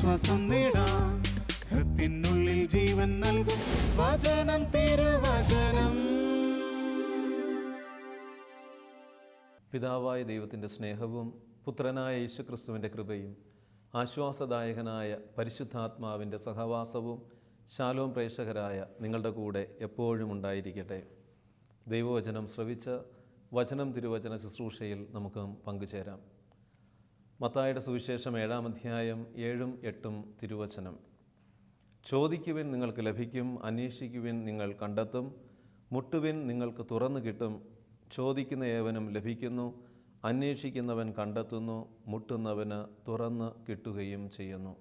ആശ്വാസം നേടാം. ഹൃത്തിനുള്ളിൽ ജീവൻ നൽകും വചനം, തിരുവചനം. പിതാവായ ദൈവത്തിൻ്റെ സ്നേഹവും പുത്രനായ യേശുക്രിസ്തുവിൻ്റെ കൃപയും ആശ്വാസദായകനായ പരിശുദ്ധാത്മാവിൻ്റെ സഹവാസവും ശാലോം പ്രേക്ഷകരായ നിങ്ങളുടെ കൂടെ എപ്പോഴും ഉണ്ടായിരിക്കട്ടെ. ദൈവവചനം ശ്രവിച്ച് വചനം തിരുവചന ശുശ്രൂഷയിൽ നമുക്ക് പങ്കുചേരാം. മത്തായിയുടെ സുവിശേഷം 7-ാം അധ്യായം 7-8 തിരുവചനം. ചോദിക്കുവിൻ നിങ്ങൾക്ക് ലഭിക്കും, അന്വേഷിക്കുവിൻ നിങ്ങൾ കണ്ടെത്തും, മുട്ടുവിൻ നിങ്ങൾക്ക് തുറന്നു കിട്ടും. ചോദിക്കുന്ന ഏവനും ലഭിക്കുന്നു, അന്വേഷിക്കുന്നവൻ കണ്ടെത്തുന്നു, മുട്ടുന്നവന് തുറന്ന് കിട്ടുകയും ചെയ്യുന്നു.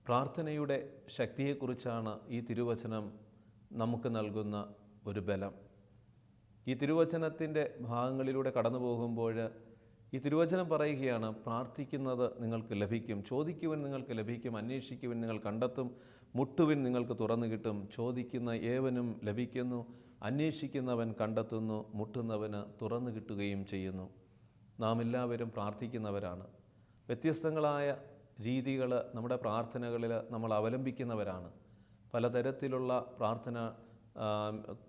പ്രാർത്ഥനയുടെ ശക്തിയെക്കുറിച്ചാണ് ഈ തിരുവചനം നമുക്ക് നൽകുന്ന ഒരു ബലം. ഈ തിരുവചനത്തിൻ്റെ ഭാഗങ്ങളിലൂടെ കടന്നു പോകുമ്പോൾ ഈ തിരുവചനം പറയുകയാണ്, പ്രാർത്ഥിക്കുന്നത് നിങ്ങൾക്ക് ലഭിക്കും, ചോദിക്കുവിൻ നിങ്ങൾക്ക് ലഭിക്കും, അന്വേഷിക്കുവിൻ നിങ്ങൾ കണ്ടെത്തും, മുട്ടുവിൻ നിങ്ങൾക്ക് തുറന്നു കിട്ടും. ചോദിക്കുന്ന ഏവനും ലഭിക്കുന്നു, അന്വേഷിക്കുന്നവൻ കണ്ടെത്തുന്നു, മുട്ടുന്നവന് തുറന്നു കിട്ടുകയും ചെയ്യുന്നു. നാം എല്ലാവരും പ്രാർത്ഥിക്കുന്നവരാണ്. വ്യത്യസ്തങ്ങളായ രീതികൾ നമ്മുടെ പ്രാർത്ഥനകളിൽ നമ്മൾ അവലംബിക്കുന്നവരാണ്. പലതരത്തിലുള്ള പ്രാർത്ഥന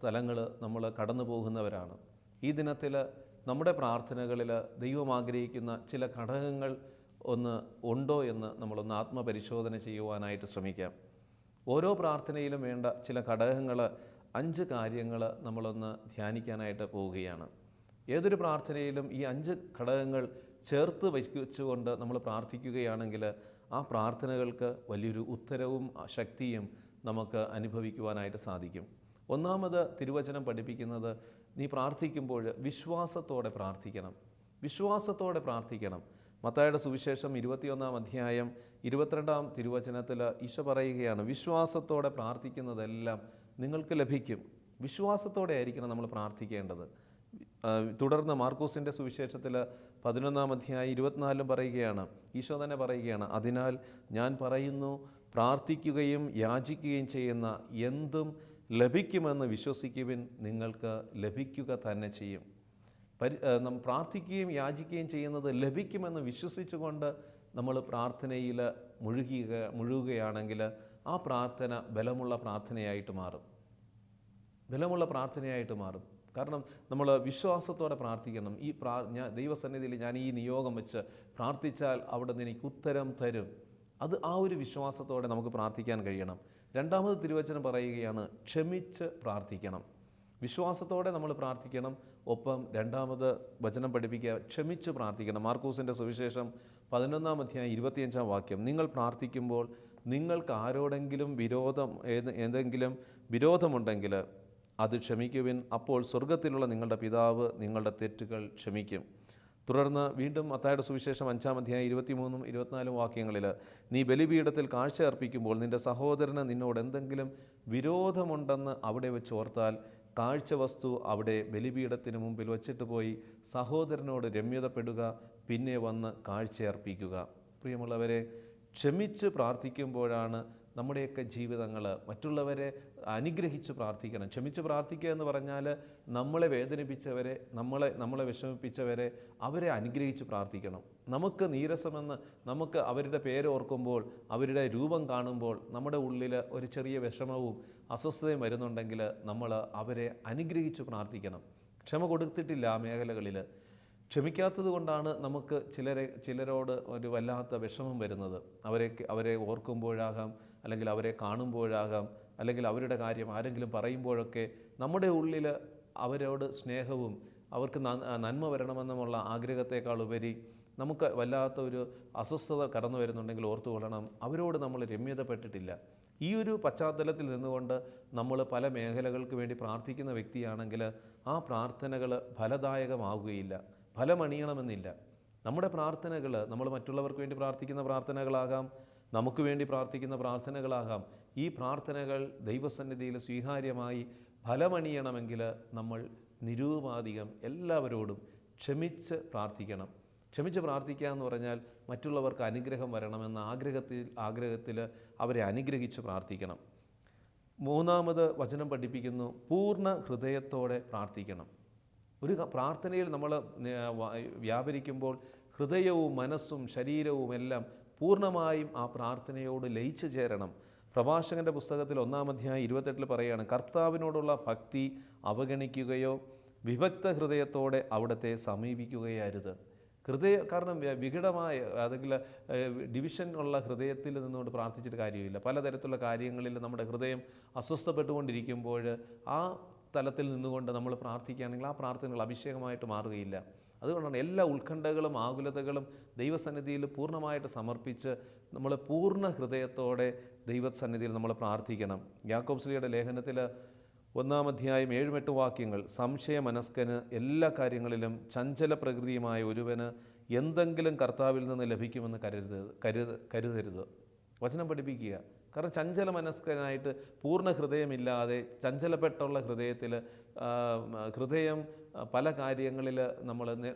തലങ്ങൾ നമ്മൾ കടന്നു പോകുന്നവരാണ്. ഈ ദിനത്തിൽ നമ്മുടെ പ്രാർത്ഥനകളിൽ ദൈവം ആഗ്രഹിക്കുന്ന ചില ഘടകങ്ങൾ ഉണ്ടോ എന്ന് നമ്മളൊന്ന് ആത്മപരിശോധന ചെയ്യുവാനായിട്ട് ശ്രമിക്കാം. ഓരോ പ്രാർത്ഥനയിലും വേണ്ട ചില ഘടകങ്ങൾ, 5 കാര്യങ്ങൾ നമ്മളൊന്ന് ധ്യാനിക്കാനായിട്ട് പോവുകയാണ്. ഏതൊരു പ്രാർത്ഥനയിലും ഈ 5 ഘടകങ്ങൾ ചേർത്ത് വയ്ച്ചുകൊണ്ട് നമ്മൾ പ്രാർത്ഥിക്കുകയാണെങ്കിൽ ആ പ്രാർത്ഥനകൾക്ക് വലിയൊരു ഉത്തരവും ശക്തിയും നമുക്ക് അനുഭവിക്കുവാനായിട്ട് സാധിക്കും. ഒന്നാമത് തിരുവചനം പഠിപ്പിക്കുന്നത്, നീ പ്രാർത്ഥിക്കുമ്പോൾ വിശ്വാസത്തോടെ പ്രാർത്ഥിക്കണം. വിശ്വാസത്തോടെ പ്രാർത്ഥിക്കണം. മത്തായിയുടെ സുവിശേഷം 21-ാം അധ്യായം 22-ാം തിരുവചനത്തിൽ ഈശോ പറയുകയാണ്, വിശ്വാസത്തോടെ പ്രാർത്ഥിക്കുന്നതെല്ലാം നിങ്ങൾക്ക് ലഭിക്കും. വിശ്വാസത്തോടെ ആയിരിക്കണം നമ്മൾ പ്രാർത്ഥിക്കേണ്ടത്. തുടർന്ന് മാർക്കോസിൻ്റെ സുവിശേഷത്തിൽ 11-ാം അധ്യായം 24-ലും പറയുകയാണ്, ഈശോ തന്നെ പറയുകയാണ്, അതിനാൽ ഞാൻ പറയുന്നു, പ്രാർത്ഥിക്കുകയും യാചിക്കുകയും ചെയ്യുന്ന എന്തും ലഭിക്കുമെന്ന് വിശ്വസിക്കുവിൻ, നിങ്ങൾക്ക് ലഭിക്കുക തന്നെ ചെയ്യും. പ്രാർത്ഥിക്കുകയും യാചിക്കുകയും ചെയ്യുന്നത് ലഭിക്കുമെന്ന് വിശ്വസിച്ചുകൊണ്ട് നമ്മൾ പ്രാർത്ഥനയിൽ മുഴുകുകയാണെങ്കിൽ ആ പ്രാർത്ഥന ബലമുള്ള പ്രാർത്ഥനയായിട്ട് മാറും. ബലമുള്ള പ്രാർത്ഥനയായിട്ട് മാറും. കാരണം നമ്മൾ വിശ്വാസത്തോടെ പ്രാർത്ഥിക്കണം. ദൈവസന്നിധിയിൽ ഞാൻ ഈ നിയോഗം വെച്ച് പ്രാർത്ഥിച്ചാൽ അവിടെ നിന്ന് എനിക്ക് ഉത്തരം തരും. ആ ഒരു വിശ്വാസത്തോടെ നമുക്ക് പ്രാർത്ഥിക്കാൻ കഴിയണം. രണ്ടാമത് തിരുവചനം പറയുകയാണ്, ക്ഷമിച്ച് പ്രാർത്ഥിക്കണം. വിശ്വാസത്തോടെ നമ്മൾ പ്രാർത്ഥിക്കണം. ഒപ്പം രണ്ടാമത് വചനം പഠിപ്പിക്കുക, ക്ഷമിച്ച് പ്രാർത്ഥിക്കണം. മാർക്കോസിൻ്റെ സുവിശേഷം 11-ാം അധ്യായം 25-ാം വാക്യം, നിങ്ങൾ പ്രാർത്ഥിക്കുമ്പോൾ നിങ്ങൾക്ക് ആരോടെങ്കിലും ഏതെങ്കിലും വിരോധമുണ്ടെങ്കിൽ അത് ക്ഷമിക്കുവിൻ, അപ്പോൾ സ്വർഗത്തിലുള്ള നിങ്ങളുടെ പിതാവ് നിങ്ങളുടെ തെറ്റുകൾ ക്ഷമിക്കും. തുടർന്ന് വീണ്ടും മത്തായിയുടെ സുവിശേഷം 5-ാം അധ്യായം 23-ഉം 24-ഉം വാക്യങ്ങളിൽ, നീ ബലിപീഠത്തിൽ കാഴ്ച അർപ്പിക്കുമ്പോൾ നിൻ്റെ സഹോദരന് നിന്നോട് എന്തെങ്കിലും വിരോധമുണ്ടെന്ന് അവിടെ വെച്ച് ഓർത്താൽ കാഴ്ച വസ്തു അവിടെ ബലിപീഠത്തിന് മുമ്പിൽ വച്ചിട്ട് പോയി സഹോദരനോട് രമ്യതപ്പെടുക, പിന്നെ വന്ന് കാഴ്ചയർപ്പിക്കുക. പ്രിയമുള്ളവരെ, ക്ഷമിച്ച് പ്രാർത്ഥിക്കുമ്പോഴാണ് നമ്മുടെയൊക്കെ ജീവിതങ്ങൾ മറ്റുള്ളവരെ അനുഗ്രഹിച്ച് പ്രാർത്ഥിക്കണം. ക്ഷമിച്ച് പ്രാർത്ഥിക്കുക എന്ന് പറഞ്ഞാൽ നമ്മളെ വേദനിപ്പിച്ചവരെ, നമ്മളെ വിഷമിപ്പിച്ചവരെ, അവരെ അനുഗ്രഹിച്ച് പ്രാർത്ഥിക്കണം. നമുക്ക് നീരസമെന്ന് നമുക്ക് അവരുടെ പേരോർക്കുമ്പോൾ, അവരുടെ രൂപം കാണുമ്പോൾ നമ്മുടെ ഉള്ളിൽ ഒരു ചെറിയ വിഷമവും അസ്വസ്ഥതയും വരുന്നുണ്ടെങ്കിൽ നമ്മൾ അവരെ അനുഗ്രഹിച്ച് പ്രാർത്ഥിക്കണം. ക്ഷമ കൊടുത്തിട്ടില്ല ആ മേഖലകളിൽ. ക്ഷമിക്കാത്തത് കൊണ്ടാണ് നമുക്ക് ചിലരോട് ഒരു വല്ലാത്ത വിഷമം വരുന്നത്. അവരെ ഓർക്കുമ്പോഴാകാം, അല്ലെങ്കിൽ അവരെ കാണുമ്പോഴാകാം, അല്ലെങ്കിൽ അവരുടെ കാര്യം ആരെങ്കിലും പറയുമ്പോഴൊക്കെ നമ്മുടെ ഉള്ളിൽ അവരോട് സ്നേഹവും അവർക്ക് നന്മ വരണമെന്നുമുള്ള ആഗ്രഹത്തെക്കാൾ ഉപരി നമുക്ക് വല്ലാത്ത ഒരു അസ്വസ്ഥത കടന്നു വരുന്നുണ്ടെങ്കിൽ ഓർത്തുകൊള്ളണം, അവരോട് നമ്മൾ രമ്യതപ്പെട്ടിട്ടില്ല. ഈ ഒരു പശ്ചാത്തലത്തിൽ നിന്നുകൊണ്ട് നമ്മൾ പല മേഖലകൾക്ക് വേണ്ടി പ്രാർത്ഥിക്കുന്ന വ്യക്തിയാണെങ്കിൽ ആ പ്രാർത്ഥനകൾ ഫലദായകമാവുകയില്ല, ഫലമണിയണമെന്നില്ല. നമ്മുടെ പ്രാർത്ഥനകൾ നമ്മൾ മറ്റുള്ളവർക്ക് വേണ്ടി പ്രാർത്ഥിക്കുന്ന പ്രാർത്ഥനകളാകാം, നമുക്ക് വേണ്ടി പ്രാർത്ഥിക്കുന്ന പ്രാർത്ഥനകളാകാം. ഈ പ്രാർത്ഥനകൾ ദൈവസന്നിധിയിൽ സ്വീകാര്യമായി ഫലമണിയണമെങ്കിൽ നമ്മൾ നിരൂപാധികം എല്ലാവരോടും ക്ഷമിച്ച് പ്രാർത്ഥിക്കണം. ക്ഷമിച്ച് പ്രാർത്ഥിക്കുക എന്ന് പറഞ്ഞാൽ മറ്റുള്ളവർക്ക് അനുഗ്രഹം വരണമെന്ന ആഗ്രഹത്തിൽ അവരെ അനുഗ്രഹിച്ച് പ്രാർത്ഥിക്കണം. മൂന്നാമത് വചനം പഠിപ്പിക്കുന്നു, പൂർണ്ണ ഹൃദയത്തോടെ പ്രാർത്ഥിക്കണം. ഒരു പ്രാർത്ഥനയിൽ നമ്മൾ വ്യാപരിക്കുമ്പോൾ ഹൃദയവും മനസ്സും ശരീരവും എല്ലാം പൂർണ്ണമായും ആ പ്രാർത്ഥനയോട് ലയിച്ചു ചേരണം. പ്രഭാഷകൻ്റെ പുസ്തകത്തിൽ 1-ാം 28 പറയുകയാണ്, കർത്താവിനോടുള്ള ഭക്തി അവഗണിക്കുകയോ വിഭക്ത ഹൃദയത്തോടെ അവിടത്തെ സമീപിക്കുകയരുത്. കാരണം വികടമായ അല്ലെങ്കിൽ ഡിവിഷൻ ഉള്ള ഹൃദയത്തിൽ നിന്നുകൊണ്ട് പ്രാർത്ഥിച്ചിട്ട് കാര്യമില്ല. പലതരത്തിലുള്ള കാര്യങ്ങളിൽ നമ്മുടെ ഹൃദയം അസ്വസ്ഥപ്പെട്ടുകൊണ്ടിരിക്കുമ്പോൾ ആ തലത്തിൽ നിന്നുകൊണ്ട് നമ്മൾ പ്രാർത്ഥിക്കുകയാണെങ്കിൽ ആ പ്രാർത്ഥനകൾ അഭിഷേകമായിട്ട് മാറുകയില്ല. അതുകൊണ്ടാണ് എല്ലാ ഉത്കണ്ഠകളും ആകുലതകളും ദൈവസന്നിധിയിൽ പൂർണ്ണമായിട്ട് സമർപ്പിച്ച് നമ്മൾ പൂർണ്ണ ഹൃദയത്തോടെ ദൈവസന്നിധിയിൽ നമ്മൾ പ്രാർത്ഥിക്കണം. യാക്കോബ് ശ്ലീഹയുടെ ലേഖനത്തിൽ 1-ാം 7-8 വാക്യങ്ങൾ, സംശയമനസ്കന് എല്ലാ കാര്യങ്ങളിലും ചഞ്ചല പ്രകൃതിയുമായ ഒരുവന് എന്തെങ്കിലും കർത്താവിൽ നിന്ന് ലഭിക്കുമെന്ന് കരുതരുത്. വചനം പഠിപ്പിക്കുക. കാരണം ചഞ്ചല മനസ്കനായിട്ട് പൂർണ്ണ ഹൃദയമില്ലാതെ ചഞ്ചലപ്പെട്ടുള്ള ഹൃദയത്തിൽ ഹൃദയം പല കാര്യങ്ങളിൽ നമ്മൾ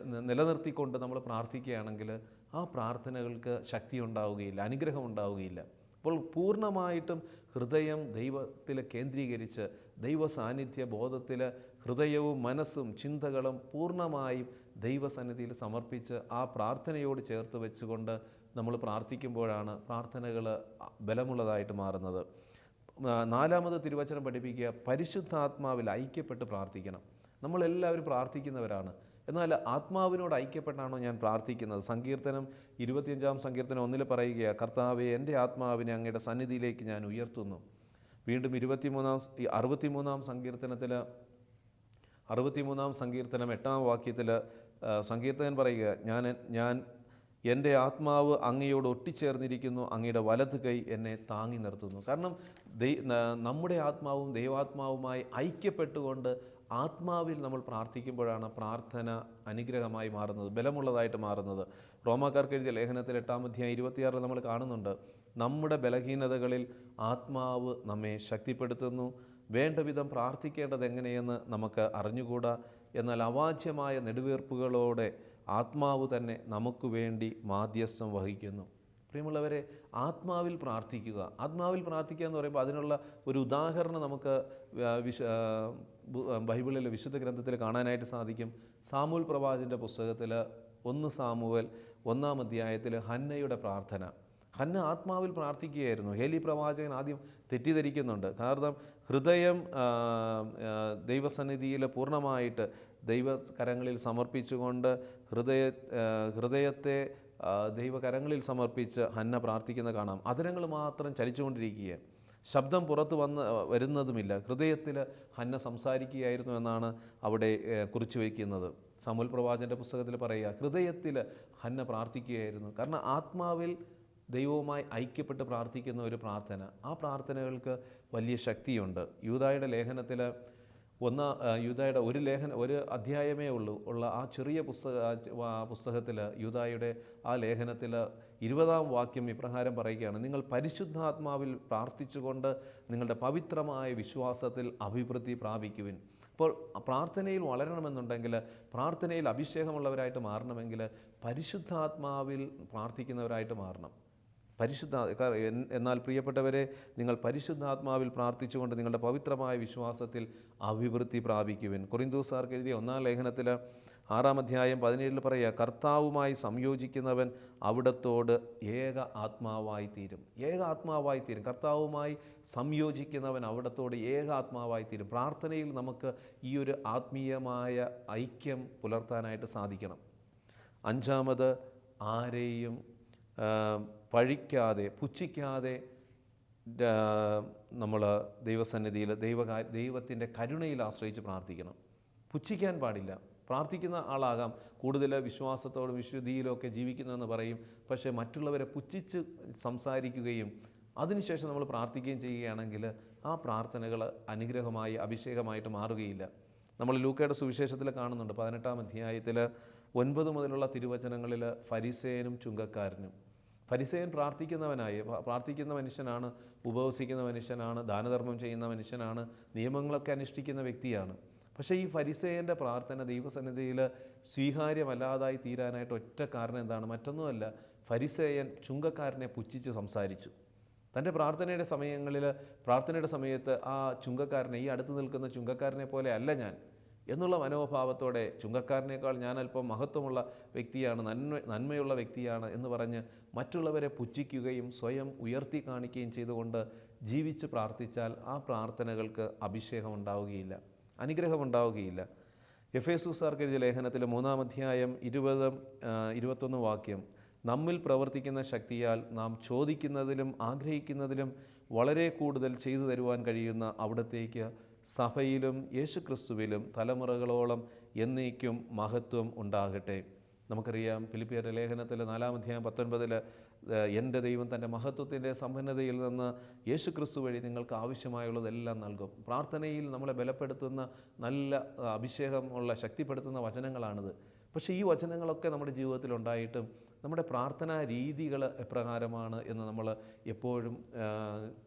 നിലനിർത്തിക്കൊണ്ട് നമ്മൾ പ്രാർത്ഥിക്കുകയാണെങ്കിൽ ആ പ്രാർത്ഥനകൾക്ക് ശക്തി ഉണ്ടാവുകയില്ല, അനുഗ്രഹം ഉണ്ടാവുകയില്ല. അപ്പോൾ പൂർണ്ണമായിട്ടും ഹൃദയം ദൈവത്തിൽ കേന്ദ്രീകരിച്ച് ദൈവ സാന്നിധ്യ ബോധത്തിൽ ഹൃദയവും മനസ്സും ചിന്തകളും പൂർണ്ണമായും ദൈവസന്നിധിയിൽ സമർപ്പിച്ച് ആ പ്രാർത്ഥനയോട് ചേർത്ത് വെച്ചുകൊണ്ട് നമ്മൾ പ്രാർത്ഥിക്കുമ്പോഴാണ് പ്രാർത്ഥനകൾ ബലമുള്ളതായിട്ട് മാറുന്നത്. 4-ാമത് തിരുവചനം പഠിപ്പിക്കുക, പരിശുദ്ധാത്മാവിൽ ഐക്യപ്പെട്ട് പ്രാർത്ഥിക്കണം. നമ്മളെല്ലാവരും പ്രാർത്ഥിക്കുന്നവരാണ്, എന്നാൽ ആത്മാവിനോട് ഐക്യപ്പെട്ടാണോ ഞാൻ പ്രാർത്ഥിക്കുന്നത്? സങ്കീർത്തനം 25-ാം സങ്കീർത്തനം 1 പറയുക, കർത്താവേ, എൻ്റെ ആത്മാവിനെ അങ്ങയുടെ സന്നിധിയിലേക്ക് ഞാൻ ഉയർത്തുന്നു. വീണ്ടും 63-ാം സങ്കീർത്തനത്തിൽ 63-ാം സങ്കീർത്തനം 8-ാം വാക്യത്തിൽ സങ്കീർത്തകൻ പറയുക, ഞാൻ എൻ്റെ ആത്മാവ് അങ്ങയോട് ഒട്ടിച്ചേർന്നിരിക്കുന്നു, അങ്ങയുടെ വലത് കൈ എന്നെ താങ്ങി നിർത്തുന്നു. കാരണം നമ്മുടെ ആത്മാവും ദൈവാത്മാവുമായി ഐക്യപ്പെട്ടുകൊണ്ട് ആത്മാവിൽ നമ്മൾ പ്രാർത്ഥിക്കുമ്പോഴാണ് പ്രാർത്ഥന അനുഗ്രഹമായി മാറുന്നത്, ബലമുള്ളതായിട്ട് മാറുന്നത്. റോമാക്കാർക്ക് എഴുതിയ ലേഖനത്തിൽ 8-ാം അധ്യായം 26 നമ്മൾ കാണുന്നുണ്ട്, നമ്മുടെ ബലഹീനതകളിൽ ആത്മാവ് നമ്മെ ശക്തിപ്പെടുത്തുന്നു. വേണ്ട വിധം പ്രാർത്ഥിക്കേണ്ടത് എങ്ങനെയെന്ന് നമുക്ക് അറിഞ്ഞുകൂടാ, എന്നാൽ അവാച്യമായ നെടുവീർപ്പുകളോടെ ആത്മാവ് തന്നെ നമുക്ക് വേണ്ടി മാധ്യസ്ഥം വഹിക്കുന്നു. പ്രിയമുള്ളവരെ, ആത്മാവിൽ പ്രാർത്ഥിക്കുക. ആത്മാവിൽ പ്രാർത്ഥിക്കുക എന്ന് പറയുമ്പോൾ അതിനുള്ള ഒരു ഉദാഹരണം നമുക്ക് ബൈബിളിലെ വിശുദ്ധ ഗ്രന്ഥത്തിൽ കാണാനായിട്ട് സാധിക്കും. സാമൂൽ പ്രവാചകൻ്റെ പുസ്തകത്തിൽ 1 സാമുവേൽ 1-ാം അധ്യായത്തിൽ ഹന്നയുടെ പ്രാർത്ഥന. ഹന്ന ആത്മാവിൽ പ്രാർത്ഥിക്കുകയായിരുന്നു. ഏലി പ്രവാചകൻ ആദ്യം തെറ്റിദ്ധരിക്കുന്നുണ്ട്. കാരണം ഹൃദയം ദൈവസന്നിധിയിൽ പൂർണ്ണമായിട്ട് ദൈവകരങ്ങളിൽ സമർപ്പിച്ചുകൊണ്ട് ഹൃദയത്തെ ദൈവകരങ്ങളിൽ സമർപ്പിച്ച് ഹന്ന പ്രാർത്ഥിക്കുന്ന കാണാം. അധരങ്ങൾ മാത്രം ചലിച്ചുകൊണ്ടിരിക്കുക, ശബ്ദം പുറത്ത് വരുന്നതുമില്ല. ഹൃദയത്തിൽ ഹന്ന സംസാരിക്കുകയായിരുന്നു എന്നാണ് അവിടെ കുറിച്ചു വയ്ക്കുന്നത്. സമൂൽ പ്രവാചകൻ്റെ പുസ്തകത്തിൽ പറയുക, ഹൃദയത്തിൽ ഹന്ന പ്രാർത്ഥിക്കുകയായിരുന്നു. കാരണം ആത്മാവിൽ ദൈവവുമായി ഐക്യപ്പെട്ട് പ്രാർത്ഥിക്കുന്ന ഒരു പ്രാർത്ഥന, ആ പ്രാർത്ഥനകൾക്ക് വലിയ ശക്തിയുണ്ട്. യൂദായുടെ ലേഖനത്തിൽ യൂദായുടെ ഒരു അധ്യായമേ ഉള്ള ആ ചെറിയ പുസ്തകത്തിൽ യൂദായുടെ ആ ലേഖനത്തിൽ 20-ാം വാക്യം ഇപ്രകാരം പറയുകയാണ്, നിങ്ങൾ പരിശുദ്ധാത്മാവിൽ പ്രാർത്ഥിച്ചുകൊണ്ട് നിങ്ങളുടെ പവിത്രമായ വിശ്വാസത്തിൽ അഭിവൃദ്ധി പ്രാപിക്കുവിൻ. അപ്പോൾ പ്രാർത്ഥനയിൽ വളരണമെന്നുണ്ടെങ്കിൽ, പ്രാർത്ഥനയിൽ അഭിഷേകമുള്ളവരായിട്ട് മാറണമെങ്കിൽ പരിശുദ്ധാത്മാവിൽ പ്രാർത്ഥിക്കുന്നവരായിട്ട് മാറണം. എന്നാൽ പ്രിയപ്പെട്ടവരെ, നിങ്ങൾ പരിശുദ്ധാത്മാവിൽ പ്രാർത്ഥിച്ചുകൊണ്ട് നിങ്ങളുടെ പവിത്രമായ വിശ്വാസത്തിൽ അഭിവൃദ്ധി പ്രാപിക്കുവിൻ. കൊരിന്തോസാർക്ക് എഴുതിയ 1-ാം ലേഖനത്തിൽ 6-ാം അധ്യായം 17 പറയുക, കർത്താവുമായി സംയോജിക്കുന്നവൻ അവിടത്തോട് ഏക ആത്മാവായി തീരും. ഏക ആത്മാവായി തീരും. കർത്താവുമായി സംയോജിക്കുന്നവൻ അവിടത്തോട് ഏക ആത്മാവായി തീരും. പ്രാർത്ഥനയിൽ നമുക്ക് ഈ ഒരു ആത്മീയമായ ഐക്യം പുലർത്താനായിട്ട് സാധിക്കണം. 5-ാമത്, ആരെയും പഴിക്കാതെ പുച്ഛിക്കാതെ നമ്മൾ ദൈവസന്നിധിയിൽ ദൈവത്തിൻ്റെ കരുണയിൽ ആശ്രയിച്ച് പ്രാർത്ഥിക്കണം. പുച്ഛിക്കാൻ പാടില്ല. പ്രാർത്ഥിക്കുന്ന ആളാകാം, കൂടുതൽ വിശ്വാസത്തോടും വിശുദ്ധിയിലൊക്കെ ജീവിക്കുന്നതെന്ന് പറയും, പക്ഷേ മറ്റുള്ളവരെ പുച്ഛിച്ച് സംസാരിക്കുകയും അതിനുശേഷം നമ്മൾ പ്രാർത്ഥിക്കുകയും ചെയ്യുകയാണെങ്കിൽ ആ പ്രാർത്ഥനകൾ അനുഗ്രഹമായി അഭിഷേകമായിട്ട് മാറുകയില്ല. നമ്മൾ ലൂക്കയുടെ സുവിശേഷത്തിൽ കാണുന്നുണ്ട് 18-ാം അധ്യായത്തിൽ 9 മുതലുള്ള തിരുവചനങ്ങളിൽ ഫരിസേയനും ചുങ്കക്കാരനും. ഫരിസേയൻ പ്രാർത്ഥിക്കുന്ന മനുഷ്യനാണ്, ഉപവസിക്കുന്ന മനുഷ്യനാണ്, ദാനധർമ്മം ചെയ്യുന്ന മനുഷ്യനാണ്, നിയമങ്ങളൊക്കെ അനുഷ്ഠിക്കുന്ന വ്യക്തിയാണ്. പക്ഷേ ഈ ഫരിസേയൻ്റെ പ്രാർത്ഥന ദൈവസന്നിധിയിൽ സ്വീകാര്യമല്ലാതായി തീരാനായിട്ട് ഒറ്റ കാരണം എന്താണ്? മറ്റൊന്നുമല്ല, ഫരിസേയൻ ചുങ്കക്കാരനെ പുച്ഛിച്ച് സംസാരിച്ചു. തൻ്റെ പ്രാർത്ഥനയുടെ സമയത്ത് ആ ചുങ്കക്കാരനെ, ഈ അടുത്ത് നിൽക്കുന്ന ചുങ്കക്കാരനെ പോലെ അല്ല എന്നുള്ള മനോഭാവത്തോടെ ചുങ്കക്കാരനേക്കാൾ ഞാൻ അല്പം മഹത്വമുള്ള വ്യക്തിയാണ്, നന്മയുള്ള വ്യക്തിയാണ് എന്ന് പറഞ്ഞ് മറ്റുള്ളവരെ പുച്ഛിക്കുകയും സ്വയം ഉയർത്തി കാണിക്കുകയും ചെയ്തുകൊണ്ട് ജീവിച്ച് പ്രാർത്ഥിച്ചാൽ ആ പ്രാർത്ഥനകൾക്ക് അഭിഷേകം ഉണ്ടാവുകയില്ല, അനുഗ്രഹം ഉണ്ടാവുകയില്ല. എഫേസുസാർക്ക് എഴുതിയ ലേഖനത്തിൽ 3-ാം അധ്യായം 20-21 വാക്യം, നമ്മിൽ പ്രവർത്തിക്കുന്ന ശക്തിയാൽ നാം ചോദിക്കുന്നതിലും ആഗ്രഹിക്കുന്നതിലും വളരെ കൂടുതൽ ചെയ്തു തരുവാൻ കഴിയുന്ന അവിടത്തേക്ക് സഭയിലും യേശുക്രിസ്തുവിലും തലമുറകളോളം എന്നേക്കും മഹത്വം ഉണ്ടാകട്ടെ. നമുക്കറിയാം ഫിലിപ്പിയരുടെ ലേഖനത്തിൽ 4-ാം അധ്യായം 19 എൻ്റെ ദൈവം തൻ്റെ മഹത്വത്തിൻ്റെ സമ്പന്നതയിൽ നിന്ന് യേശുക്രിസ്തു വഴി നിങ്ങൾക്ക് ആവശ്യമായുള്ളതെല്ലാം നൽകും. പ്രാർത്ഥനയിൽ നമ്മളെ ബലപ്പെടുത്തുന്ന നല്ല അഭിഷേകമുള്ള ശക്തിപ്പെടുത്തുന്ന വചനങ്ങളാണിത്. പക്ഷേ ഈ വചനങ്ങളൊക്കെ നമ്മുടെ ജീവിതത്തിൽ ഉണ്ടായിട്ടും നമ്മുടെ പ്രാർത്ഥനാ രീതികൾ എപ്രകാരമാണ് എന്ന് നമ്മൾ എപ്പോഴും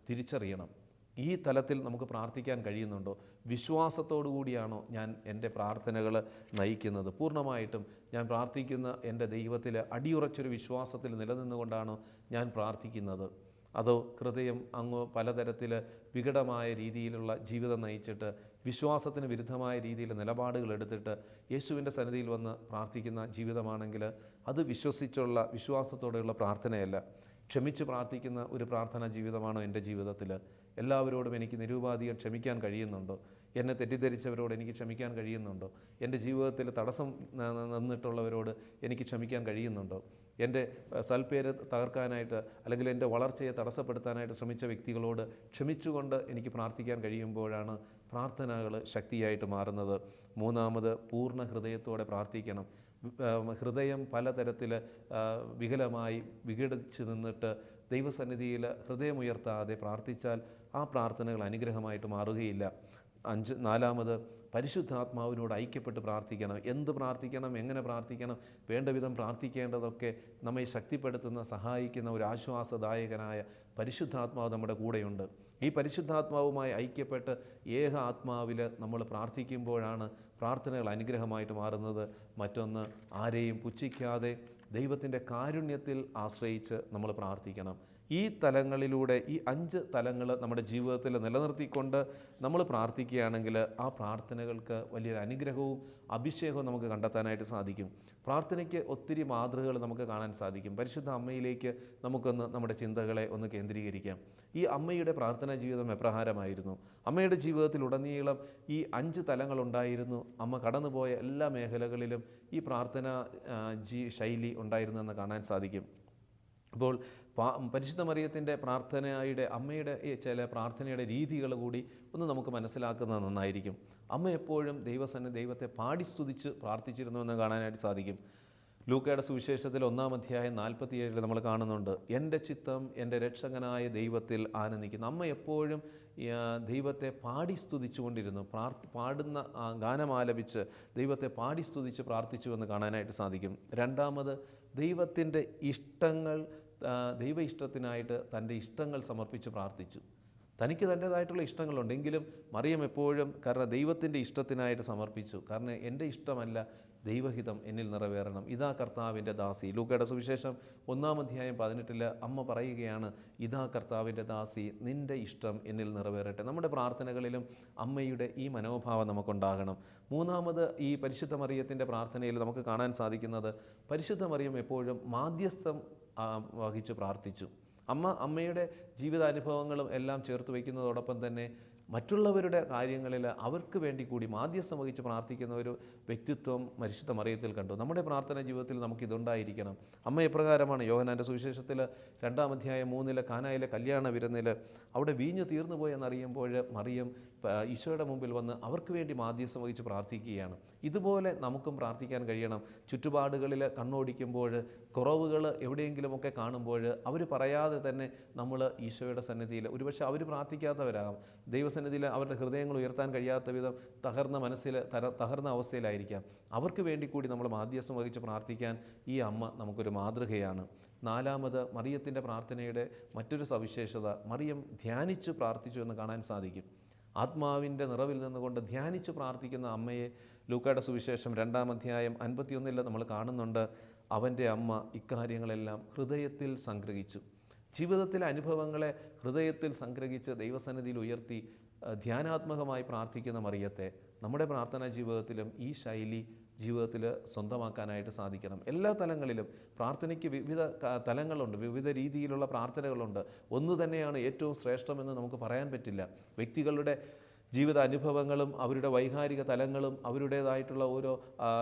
തിരിച്ചറിയണം. ഈ തലത്തിൽ നമുക്ക് പ്രാർത്ഥിക്കാൻ കഴിയുന്നുണ്ടോ? വിശ്വാസത്തോടു കൂടിയാണോ ഞാൻ എൻ്റെ പ്രാർത്ഥനകൾ നയിക്കുന്നത്? പൂർണ്ണമായിട്ടും ഞാൻ പ്രാർത്ഥിക്കുന്ന എൻ്റെ ദൈവത്തിൽ അടിയുറച്ചൊരു വിശ്വാസത്തിൽ നിലനിന്നുകൊണ്ടാണോ ഞാൻ പ്രാർത്ഥിക്കുന്നത്? അതോ ഹൃദയം അങ്ങ് പലതരത്തിൽ വികടമായ രീതിയിലുള്ള ജീവിതം നയിച്ചിട്ട് വിശ്വാസത്തിന് വിരുദ്ധമായ രീതിയിൽ നിലപാടുകൾ എടുത്തിട്ട് യേശുവിൻ്റെ സന്നിധിയിൽ വന്ന് പ്രാർത്ഥിക്കുന്ന ജീവിതമാണെങ്കിൽ അത് വിശ്വാസത്തോടെയുള്ള പ്രാർത്ഥനയല്ല. ക്ഷമിച്ച് പ്രാർത്ഥിക്കുന്ന ഒരു പ്രാർത്ഥനാ ജീവിതമാണോ എൻ്റെ ജീവിതത്തിൽ? എല്ലാവരോടും എനിക്ക് നിരുപാധികം ക്ഷമിക്കാൻ കഴിയുന്നുണ്ടോ? എന്നെ തെറ്റിദ്ധരിച്ചവരോട് എനിക്ക് ക്ഷമിക്കാൻ കഴിയുന്നുണ്ടോ? എൻ്റെ ജീവിതത്തിൽ തടസ്സം നിന്നിട്ടുള്ളവരോട് എനിക്ക് ക്ഷമിക്കാൻ കഴിയുന്നുണ്ടോ? എൻ്റെ സൽപ്പേര് തകർക്കാനായിട്ട് അല്ലെങ്കിൽ എൻ്റെ വളർച്ചയെ തടസ്സപ്പെടുത്താനായിട്ട് ശ്രമിച്ച വ്യക്തികളോട് ക്ഷമിച്ചുകൊണ്ട് എനിക്ക് പ്രാർത്ഥിക്കാൻ കഴിയുമ്പോഴാണ് പ്രാർത്ഥനകൾ ശക്തിയായിട്ട് മാറുന്നത്. 3-ാമത് പൂർണ്ണ ഹൃദയത്തോടെ പ്രാർത്ഥിക്കണം. ഹൃദയം പലതരത്തിൽ വികലമായി വിഘടിച്ച് നിന്നിട്ട് ദൈവസന്നിധിയിൽ ഹൃദയമുയർത്താതെ പ്രാർത്ഥിച്ചാൽ ആ പ്രാർത്ഥനകൾ അനുഗ്രഹമായിട്ട് മാറുകയില്ല. 4-ാമത് പരിശുദ്ധാത്മാവിനോട് ഐക്യപ്പെട്ട് പ്രാർത്ഥിക്കണം. എന്ത് പ്രാർത്ഥിക്കണം, എങ്ങനെ പ്രാർത്ഥിക്കണം, വേണ്ട വിധം പ്രാർത്ഥിക്കേണ്ടതൊക്കെ നമ്മെ ശക്തിപ്പെടുത്തുന്ന സഹായിക്കുന്ന ഒരു ആശ്വാസദായകനായ പരിശുദ്ധാത്മാവ് നമ്മുടെ കൂടെയുണ്ട്. ഈ പരിശുദ്ധാത്മാവുമായി ഐക്യപ്പെട്ട് ഏക ആത്മാവിൽ നമ്മൾ പ്രാർത്ഥിക്കുമ്പോഴാണ് പ്രാർത്ഥനകൾ അനുഗ്രഹമായിട്ട് മാറുന്നത്. മറ്റൊന്ന്, ആരെയും പുച്ഛിക്കാതെ ദൈവത്തിൻ്റെ കാരുണ്യത്തിൽ ആശ്രയിച്ച് നമ്മൾ പ്രാർത്ഥിക്കണം. ഈ തലങ്ങളിലൂടെ ഈ 5 തലങ്ങൾ നമ്മുടെ ജീവിതത്തിൽ നിലനിർത്തിക്കൊണ്ട് നമ്മൾ പ്രാർത്ഥിക്കുകയാണെങ്കിൽ ആ പ്രാർത്ഥനകൾക്ക് വലിയൊരു അനുഗ്രഹവും അഭിഷേകവും നമുക്ക് കണ്ടെത്താനായിട്ട് സാധിക്കും. പ്രാർത്ഥനയ്ക്ക് ഒത്തിരി മാതൃകകൾ നമുക്ക് കാണാൻ സാധിക്കും. പരിശുദ്ധ അമ്മയിലേക്ക് നമുക്കൊന്ന് നമ്മുടെ ചിന്തകളെ ഒന്ന് കേന്ദ്രീകരിക്കാം. ഈ അമ്മയുടെ പ്രാർത്ഥനാ ജീവിതം എപ്രകാരമായിരുന്നു? അമ്മയുടെ ജീവിതത്തിലുടനീളം ഈ 5 തലങ്ങളുണ്ടായിരുന്നു. അമ്മ കടന്നുപോയ എല്ലാ മേഖലകളിലും ഈ പ്രാർത്ഥനാ ശൈലി ഉണ്ടായിരുന്നെന്ന് കാണാൻ സാധിക്കും. അപ്പോൾ പരിശുദ്ധ മറിയത്തിൻ്റെ പ്രാർത്ഥനയുടെ അമ്മയുടെ ചില പ്രാർത്ഥനയുടെ രീതികൾ കൂടി ഒന്ന് നമുക്ക് മനസ്സിലാക്കുന്നത് നന്നായിരിക്കും. അമ്മ എപ്പോഴും ദൈവത്തെ പാടി സ്തുതിച്ച് പ്രാർത്ഥിച്ചിരുന്നു എന്ന് കാണാനായിട്ട് സാധിക്കും. ലൂക്കയുടെ സുവിശേഷത്തിൽ 1-ാം അധ്യായം 47 നമ്മൾ കാണുന്നുണ്ട്, എൻ്റെ ചിത്തം എൻ്റെ രക്ഷകനായ ദൈവത്തിൽ ആനന്ദിക്കുന്നു. അമ്മ എപ്പോഴും ദൈവത്തെ പാടി സ്തുതിച്ചുകൊണ്ടിരുന്നു. പാടുന്ന ഗാനമാലപിച്ച് ദൈവത്തെ പാടി സ്തുതിച്ച് പ്രാർത്ഥിച്ചു എന്ന് കാണാനായിട്ട് സാധിക്കും. 2-ാമത് ദൈവത്തിൻ്റെ ദൈവ ഇഷ്ടത്തിനായിട്ട് തൻ്റെ ഇഷ്ടങ്ങൾ സമർപ്പിച്ച് പ്രാർത്ഥിച്ചു. തനിക്ക് തൻ്റേതായിട്ടുള്ള ഇഷ്ടങ്ങളുണ്ടെങ്കിലും മറിയം എപ്പോഴും കാരണം ദൈവത്തിൻ്റെ ഇഷ്ടത്തിനായിട്ട് സമർപ്പിച്ചു. കാരണം എൻ്റെ ഇഷ്ടമല്ല, ദൈവഹിതം എന്നിൽ നിറവേറണം, ഇതാ കർത്താവിൻ്റെ ദാസി. ലൂക്കയുടെ സുവിശേഷം 1-ാം അധ്യായം 18 അമ്മ പറയുകയാണ്, ഇതാ കർത്താവിൻ്റെ ദാസി, നിൻ്റെ ഇഷ്ടം എന്നിൽ നിറവേറട്ടെ. നമ്മുടെ പ്രാർത്ഥനകളിലും അമ്മയുടെ ഈ മനോഭാവം നമുക്കുണ്ടാകണം. 3-ാമത് ഈ പരിശുദ്ധ മറിയത്തിൻ്റെ പ്രാർത്ഥനയിൽ നമുക്ക് കാണാൻ സാധിക്കുന്നത്, പരിശുദ്ധ മറിയം എപ്പോഴും മാധ്യസ്ഥം വഹിച്ച് പ്രാർത്ഥിച്ചു. അമ്മയുടെ ജീവിതാനുഭവങ്ങളും എല്ലാം ചേർത്ത് വയ്ക്കുന്നതോടൊപ്പം തന്നെ മറ്റുള്ളവരുടെ കാര്യങ്ങളിൽ അവർക്ക് വേണ്ടി കൂടി മാധ്യസ്ഥം വഹിച്ച് പ്രാർത്ഥിക്കുന്ന ഒരു വ്യക്തിത്വം പരിശുദ്ധ മറിയത്തിൽ കണ്ടു. നമ്മുടെ പ്രാർത്ഥനാ ജീവിതത്തിൽ നമുക്കിതുണ്ടായിരിക്കണം. അമ്മ എപ്രകാരമാണ്? യോഹന്നാൻ്റെ സുവിശേഷത്തിൽ 2-ാം അധ്യായം 3 കാനായിലെ കല്യാണ വിരുന്നിൽ അവിടെ വീഞ്ഞ് തീർന്നു പോയെന്നറിയുമ്പോൾ മറിയം ഈശോയുടെ മുമ്പിൽ വന്ന് അവർക്ക് വേണ്ടി മാധ്യസ്ഥം വഹിച്ച് പ്രാർത്ഥിക്കുകയാണ്. ഇതുപോലെ നമുക്കും പ്രാർത്ഥിക്കാൻ കഴിയണം. ചുറ്റുപാടുകളിൽ കണ്ണോടിക്കുമ്പോൾ, കുറവുകൾ എവിടെയെങ്കിലുമൊക്കെ കാണുമ്പോൾ അവർ പറയാതെ തന്നെ നമ്മൾ ഈശോയുടെ സന്നിധിയിൽ, ഒരുപക്ഷെ അവർ പ്രാർത്ഥിക്കാത്തവരാകാം, ദൈവസന്നിധിയിൽ അവരുടെ ഹൃദയങ്ങൾ ഉയർത്താൻ കഴിയാത്ത വിധം തകർന്ന അവസ്ഥയിലായിരിക്കാം. അവർക്ക് വേണ്ടി കൂടി നമ്മൾ മാധ്യസ്ഥം വഹിച്ച് പ്രാർത്ഥിക്കാൻ ഈ അമ്മ നമുക്കൊരു മാതൃകയാണ്. 4-ാമത് മറിയത്തിൻ്റെ പ്രാർത്ഥനയുടെ മറ്റൊരു സവിശേഷത, മറിയം ധ്യാനിച്ചു പ്രാർത്ഥിച്ചു എന്ന് കാണാൻ സാധിക്കും. ആത്മാവിൻ്റെ നിറവിൽ നിന്നുകൊണ്ട് ധ്യാനിച്ച് പ്രാർത്ഥിക്കുന്ന അമ്മയെ ലൂക്കയുടെ സുവിശേഷം 2-ാം അധ്യായം 51 നമ്മൾ കാണുന്നുണ്ട്. അവൻ്റെ അമ്മ ഇക്കാര്യങ്ങളെല്ലാം ഹൃദയത്തിൽ സംഗ്രഹിച്ചു. ജീവിതത്തിലെ അനുഭവങ്ങളെ ഹൃദയത്തിൽ സംഗ്രഹിച്ച് ദൈവസന്നിധിയിൽ ഉയർത്തി ധ്യാനാത്മകമായി പ്രാർത്ഥിക്കുന്ന മറിയത്തെ നമ്മുടെ പ്രാർത്ഥനാ ജീവിതത്തിലും ഈ ശൈലി ജീവിതത്തിൽ സ്വന്തമാക്കാനായിട്ട് സാധിക്കണം. എല്ലാ തലങ്ങളിലും പ്രാർത്ഥനയ്ക്ക് വിവിധ തലങ്ങളുണ്ട്, വിവിധ രീതിയിലുള്ള പ്രാർത്ഥനകളുണ്ട്. ഒന്നു തന്നെയാണ് ഏറ്റവും ശ്രേഷ്ഠമെന്ന് നമുക്ക് പറയാൻ പറ്റില്ല. വ്യക്തികളുടെ ജീവിത അനുഭവങ്ങളും അവരുടെ വൈകാരിക തലങ്ങളും അവരുടേതായിട്ടുള്ള ഓരോ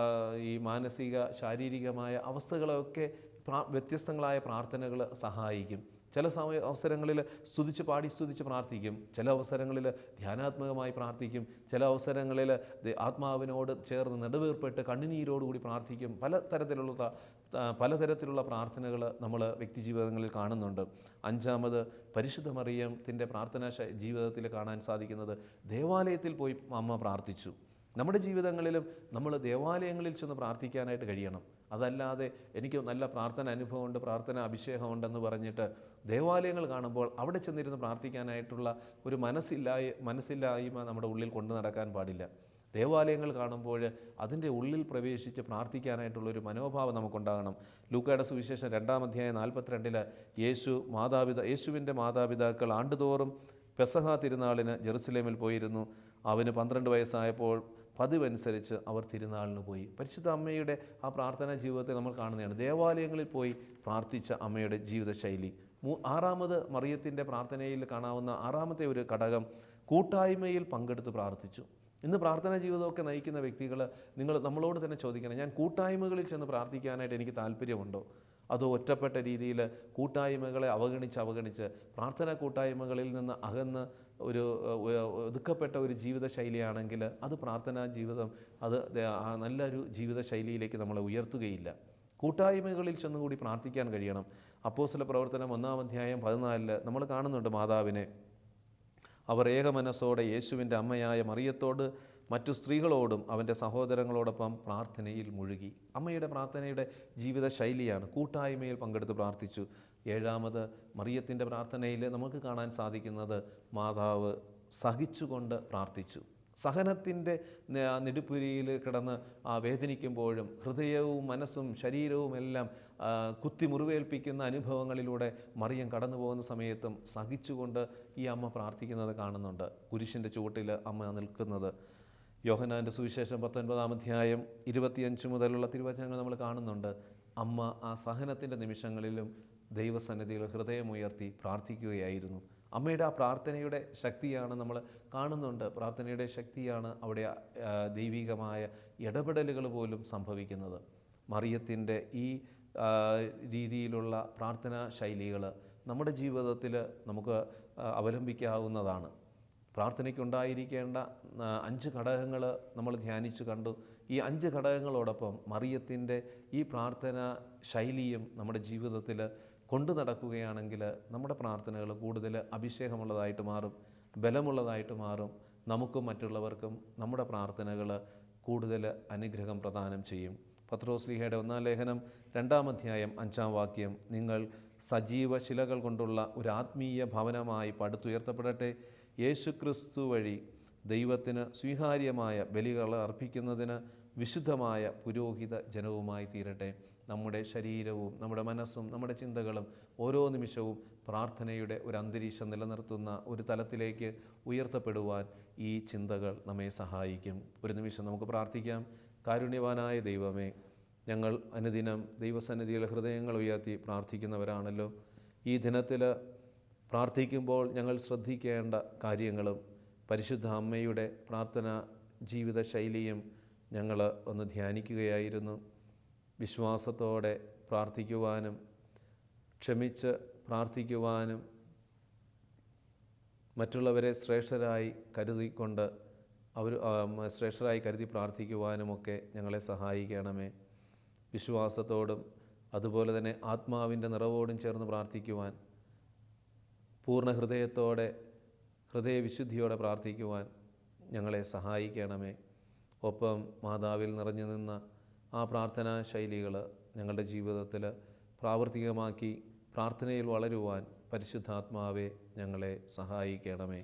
ഈ മാനസിക ശാരീരികമായ അവസ്ഥകളൊക്കെ വ്യത്യസ്തങ്ങളായ പ്രാർത്ഥനകൾ സഹായിക്കും. ചില അവസരങ്ങളിൽ സ്തുതിച്ച് പ്രാർത്ഥിക്കും, ചില അവസരങ്ങളിൽ ധ്യാനാത്മകമായി പ്രാർത്ഥിക്കും, ചില അവസരങ്ങളിൽ ആത്മാവിനോട് ചേർന്ന് നെടുവേർപ്പെട്ട് കണ്ണുനീരോടുകൂടി പ്രാർത്ഥിക്കും. പലതരത്തിലുള്ള പ്രാർത്ഥനകൾ നമ്മൾ വ്യക്തിജീവിതങ്ങളിൽ കാണുന്നുണ്ട്. അഞ്ചാമത്, പരിശുദ്ധ മറിയത്തിൻ്റെ പ്രാർത്ഥനാ ജീവിതത്തിൽ കാണാൻ സാധിക്കുന്നത് ദേവാലയത്തിൽ പോയി അമ്മ പ്രാർത്ഥിച്ചു. നമ്മുടെ ജീവിതങ്ങളിലും നമ്മൾ ദേവാലയങ്ങളിൽ ചെന്ന് പ്രാർത്ഥിക്കാനായിട്ട് കഴിയണം. അതല്ലാതെ എനിക്ക് നല്ല പ്രാർത്ഥന അനുഭവമുണ്ട്, പ്രാർത്ഥന അഭിഷേകമുണ്ടെന്ന് പറഞ്ഞിട്ട് ദേവാലയങ്ങൾ കാണുമ്പോൾ അവിടെ ചെന്നിരുന്ന് പ്രാർത്ഥിക്കാനായിട്ടുള്ള ഒരു മനസ്സില്ലായ്മ നമ്മുടെ ഉള്ളിൽ കൊണ്ടു നടക്കാൻ പാടില്ല. ദേവാലയങ്ങൾ കാണുമ്പോൾ അതിൻ്റെ ഉള്ളിൽ പ്രവേശിച്ച് പ്രാർത്ഥിക്കാനായിട്ടുള്ളൊരു മനോഭാവം നമുക്കുണ്ടാകണം. ലൂക്കായുടെ സുവിശേഷം 2-ാം അധ്യായം 42 യേശുവിൻ്റെ മാതാപിതാക്കൾ ആണ്ടുതോറും പെസഹ തിരുനാളിന് ജെറുസലേമിൽ പോയിരുന്നു. അവന് 12 വയസ്സായപ്പോൾ പതിവനുസരിച്ച് അവർ തിരുനാളിന് പോയി. പരിശുദ്ധ അമ്മയുടെ ആ പ്രാർത്ഥനാ ജീവിതത്തെ നമ്മൾ കാണുന്നതാണ്. ദേവാലയങ്ങളിൽ പോയി പ്രാർത്ഥിച്ച അമ്മയുടെ ജീവിതശൈലി. ആറാമത്, മറിയത്തിൻ്റെ പ്രാർത്ഥനയിൽ കാണാവുന്ന ആറാമത്തെ ഒരു ഘടകം, കൂട്ടായ്മയിൽ പങ്കെടുത്ത് പ്രാർത്ഥിച്ചു. ഇന്ന് പ്രാർത്ഥനാ ജീവിതമൊക്കെ നയിക്കുന്ന വ്യക്തികൾ നമ്മളോട് തന്നെ ചോദിക്കണം, ഞാൻ കൂട്ടായ്മകളിൽ ചെന്ന് പ്രാർത്ഥിക്കാനായിട്ട് എനിക്ക് താല്പര്യമുണ്ടോ? അതോ ഒറ്റപ്പെട്ട രീതിയിൽ കൂട്ടായ്മകളെ അവഗണിച്ച് പ്രാർത്ഥനാ കൂട്ടായ്മകളിൽ നിന്ന് അകന്ന് ഒരു ഒതുക്കപ്പെട്ട ഒരു ജീവിത ശൈലിയാണെങ്കിൽ അത് പ്രാർത്ഥനാ ജീവിതം നല്ലൊരു ജീവിത ശൈലിയിലേക്ക് നമ്മളെ ഉയർത്തുകയില്ല. കൂട്ടായ്മകളിൽ ചെന്നുകൂടി പ്രാർത്ഥിക്കാൻ കഴിയണം. അപ്പോസ്തല പ്രവർത്തനം 1-ാം അധ്യായം 14 നമ്മൾ കാണുന്നുണ്ട് മാതാവിനെ. അവർ ഏകമനസ്സോടെ യേശുവിൻ്റെ അമ്മയായ മറിയത്തോട് മറ്റു സ്ത്രീകളോടും അവൻ്റെ സഹോദരങ്ങളോടൊപ്പം പ്രാർത്ഥനയിൽ മുഴുകി. അമ്മയുടെ പ്രാർത്ഥനയുടെ ജീവിത ശൈലിയാണ് കൂട്ടായ്മയിൽ പങ്കെടുത്ത് പ്രാർത്ഥിച്ചു. ഏഴാമത്, മറിയത്തിൻ്റെ പ്രാർത്ഥനയിൽ നമുക്ക് കാണാൻ സാധിക്കുന്നത് മാതാവ് സഹിച്ചുകൊണ്ട് പ്രാർത്ഥിച്ചു. സഹനത്തിൻ്റെ നെടുപ്പുരിയിൽ കിടന്ന് വേദനിക്കുമ്പോഴും ഹൃദയവും മനസ്സും ശരീരവും എല്ലാം കുത്തി മുറിവേൽപ്പിക്കുന്ന അനുഭവങ്ങളിലൂടെ മറിയം കടന്നു പോകുന്ന സമയത്തും സഹിച്ചുകൊണ്ട് ഈ അമ്മ പ്രാർത്ഥിക്കുന്നത് കാണുന്നുണ്ട്. കുരിശിൻ്റെ ചുവട്ടിൽ അമ്മ നിൽക്കുന്നത്. യോഹന്നാൻ്റെ സുവിശേഷം 19-ാം അധ്യായം 25 മുതലുള്ള തിരുവചനങ്ങൾ നമ്മൾ കാണുന്നുണ്ട്. അമ്മ ആ സഹനത്തിൻ്റെ നിമിഷങ്ങളിലും ദൈവസന്നിധിയിൽ ഹൃദയമുയർത്തി പ്രാർത്ഥിക്കുകയായിരുന്നു. അമ്മയുടെ ആ പ്രാർത്ഥനയുടെ ശക്തിയാണ് നമ്മൾ കാണുന്നുണ്ട്. പ്രാർത്ഥനയുടെ ശക്തിയാണ് അവിടെ ദൈവികമായ ഇടപെടലുകൾ പോലും സംഭവിക്കുന്നത്. മറിയത്തിൻ്റെ ഈ രീതിയിലുള്ള പ്രാർത്ഥനാ ശൈലികൾ നമ്മുടെ ജീവിതത്തിൽ നമുക്ക് അവലംബിക്കാവുന്നതാണ്. പ്രാർത്ഥനയ്ക്കുണ്ടായിരിക്കേണ്ട 5 ഘടകങ്ങൾ നമ്മൾ ധ്യാനിച്ചു കണ്ടു. ഈ 5 ഘടകങ്ങളോടൊപ്പം മറിയത്തിൻ്റെ ഈ പ്രാർത്ഥന ശൈലിയും നമ്മുടെ ജീവിതത്തിൽ കൊണ്ടു നടക്കുകയാണെങ്കിൽ നമ്മുടെ പ്രാർത്ഥനകൾ കൂടുതൽ അഭിഷേകമുള്ളതായിട്ട് മാറും, ബലമുള്ളതായിട്ട് മാറും. നമുക്കും മറ്റുള്ളവർക്കും നമ്മുടെ പ്രാർത്ഥനകൾ കൂടുതൽ അനുഗ്രഹം പ്രദാനം ചെയ്യും. പത്രോസ്ലീഹയുടെ 1-ാം ലേഖനം 2-ാം അധ്യായം 5-ാം വാക്യം, നിങ്ങൾ സജീവ ശിലകൾ കൊണ്ടുള്ള ഒരു ആത്മീയ ഭവനമായി പടുത്തുയർത്തപ്പെടട്ടെ. യേശുക്രിസ്തു വഴി ദൈവത്തിന് സ്വീകാര്യമായ ബലികൾ അർപ്പിക്കുന്നതിന് വിശുദ്ധമായ പുരോഹിത ജനവുമായി തീരട്ടെ. നമ്മുടെ ശരീരവും നമ്മുടെ മനസ്സും നമ്മുടെ ചിന്തകളും ഓരോ നിമിഷവും പ്രാർത്ഥനയുടെ ഒരു അന്തരീക്ഷം നിലനിർത്തുന്ന ഒരു തലത്തിലേക്ക് ഉയർത്തപ്പെടുവാൻ ഈ ചിന്തകൾ നമ്മെ സഹായിക്കും. ഒരു നിമിഷം നമുക്ക് പ്രാർത്ഥിക്കാം. കാരുണ്യവാനായ ദൈവമേ, ഞങ്ങൾ അനുദിനം ദൈവസന്നിധിയിൽ ഹൃദയങ്ങൾ ഉയർത്തി പ്രാർത്ഥിക്കുന്നവരാണല്ലോ. ഈ ദിനത്തിൽ പ്രാർത്ഥിക്കുമ്പോൾ ഞങ്ങൾ ശ്രദ്ധിക്കേണ്ട കാര്യങ്ങളും പരിശുദ്ധ അമ്മയുടെ പ്രാർത്ഥന ജീവിത ശൈലിയും ഞങ്ങൾ ഒന്ന് ധ്യാനിക്കുകയായിരുന്നു. വിശ്വാസത്തോടെ പ്രാർത്ഥിക്കുവാനും ക്ഷമിച്ച് പ്രാർത്ഥിക്കുവാനും മറ്റുള്ളവരെ ശ്രേഷ്ഠരായി കരുതി പ്രാർത്ഥിക്കുവാനുമൊക്കെ ഞങ്ങളെ സഹായിക്കണമേ. വിശ്വാസത്തോടും അതുപോലെ തന്നെ ആത്മാവിൻ്റെ നിറവോടും ചേർന്ന് പ്രാർത്ഥിക്കുവാൻ, പൂർണ്ണ ഹൃദയത്തോടെ ഹൃദയവിശുദ്ധിയോടെ പ്രാർത്ഥിക്കുവാൻ ഞങ്ങളെ സഹായിക്കണമേ. ഒപ്പം മാതാവിൽ നിറഞ്ഞു നിന്ന ആ പ്രാർത്ഥനാ ശൈലികൾ ഞങ്ങളുടെ ജീവിതത്തിൽ പ്രാവർത്തികമാക്കി പ്രാർത്ഥനയിൽ വളരുവാൻ പരിശുദ്ധാത്മാവെ ഞങ്ങളെ സഹായിക്കണമേ.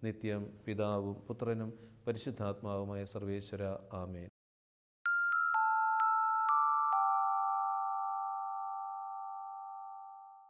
നിത്യം പിതാവും പുത്രനും പരിശുദ്ധാത്മാവുമായ സർവേശ്വര ആമേൻ.